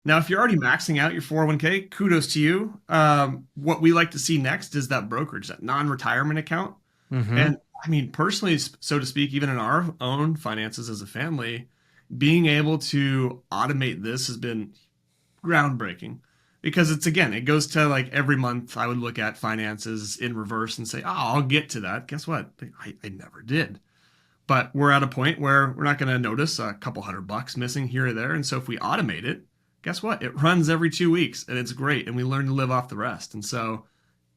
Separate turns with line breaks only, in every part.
Now, if you're already maxing out your 401k, kudos to you. What we like to see next is that brokerage, that non-retirement account.
Mm-hmm.
And I mean, personally, so to speak, even in our own finances as a family, being able to automate this has been groundbreaking because it's again, it goes to like every month I would look at finances in reverse and say, oh, I'll get to that. Guess what? I never did. But we're at a point where we're not going to notice a couple $100 missing here or there. And so if we automate it, guess what? It runs every 2 weeks and it's great. And we learn to live off the rest. And so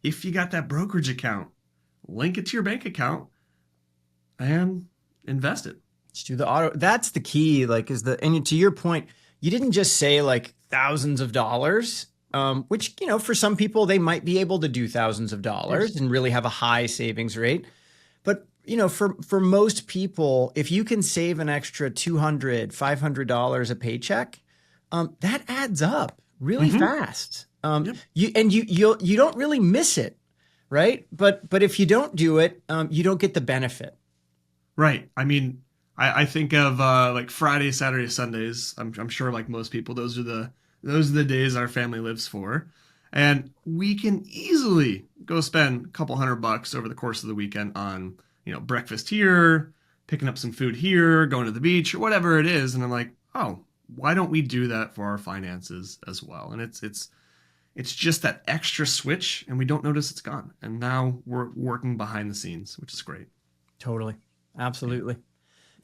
if you got that brokerage account, link it to your bank account and invest it.
Just do the auto. That's the key. Like, and to your point, you didn't just say like thousands of dollars, which, for some people, they might be able to do thousands of
Of course.
dollars and really have a high savings rate. But, for most people, if you can save an extra $200, $500 a paycheck, that adds up really
Mm-hmm.
fast.
Yep.
You don't really miss it, right? But if you don't do it, you don't get the benefit.
Right. I mean, I think of like Friday, Saturday, Sundays. I'm sure like most people, those are the days our family lives for. And we can easily go spend a couple $100 over the course of the weekend on, breakfast here, picking up some food here, going to the beach or whatever it is. And I'm like, oh, why don't we do that for our finances as well? And it's just that extra switch and we don't notice it's gone. And now we're working behind the scenes, which is great.
Totally.
Yeah.
Absolutely.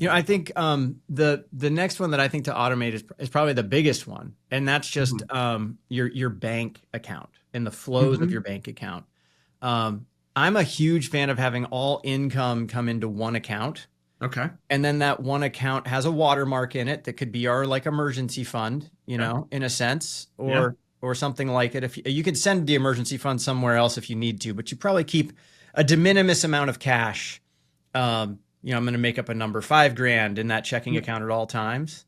I think the next one that I think to automate is probably the biggest one, and that's just
Mhm.
your bank account and the flows of
Mhm.
your bank account. I'm a huge fan of having all income come into one account,
Okay.
and then that one account has a watermark in it that could be our like emergency fund,
Okay.
in a sense,
Yeah.
or something like it. If you can send the emergency fund somewhere else if you need to, but you probably keep a de minimis amount of cash. I'm going to make up a number, 5 grand in that checking
Yeah.
account at all times.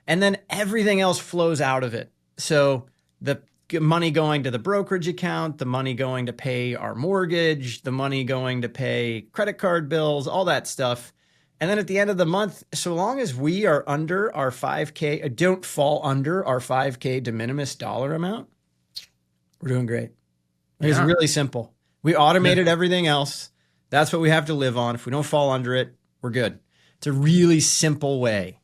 And then everything else flows out of it. So the money going to the brokerage account, the money going to pay our mortgage, the money going to pay credit card bills, all that stuff. And then at the end of the month, so long as we are under our 5K, don't fall under our 5K de minimis dollar amount, we're doing great. It's
Yeah.
really simple. We
Yeah.
automated everything else. That's what we have to live on. If we don't fall under it, we're good. It's a really simple way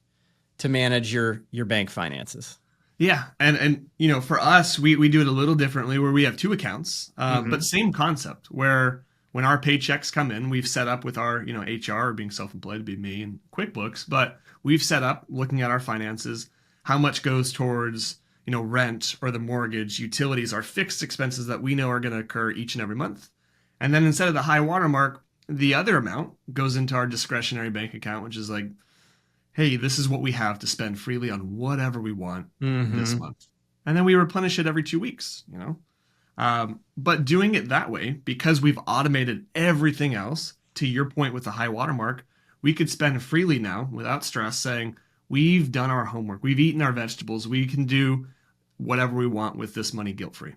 to manage your bank finances.
Yeah. And for us, we do it a little differently where we have two accounts, but
Hmm.
same concept where when our paychecks come in, we've set up with our, HR or being self-employed to be me and QuickBooks, but we've set up looking at our finances, how much goes towards, rent or the mortgage, utilities, our fixed expenses that we know are going to occur each and every month. And then instead of the high watermark, the other amount goes into our discretionary bank account, which is like, hey, this is what we have to spend freely on whatever we want this
Hmm.
month. And then we replenish it every 2 weeks, But doing it that way, because we've automated everything else, to your point with the high watermark, we could spend freely now without stress saying, we've done our homework, we've eaten our vegetables, we can do whatever we want with this money guilt free.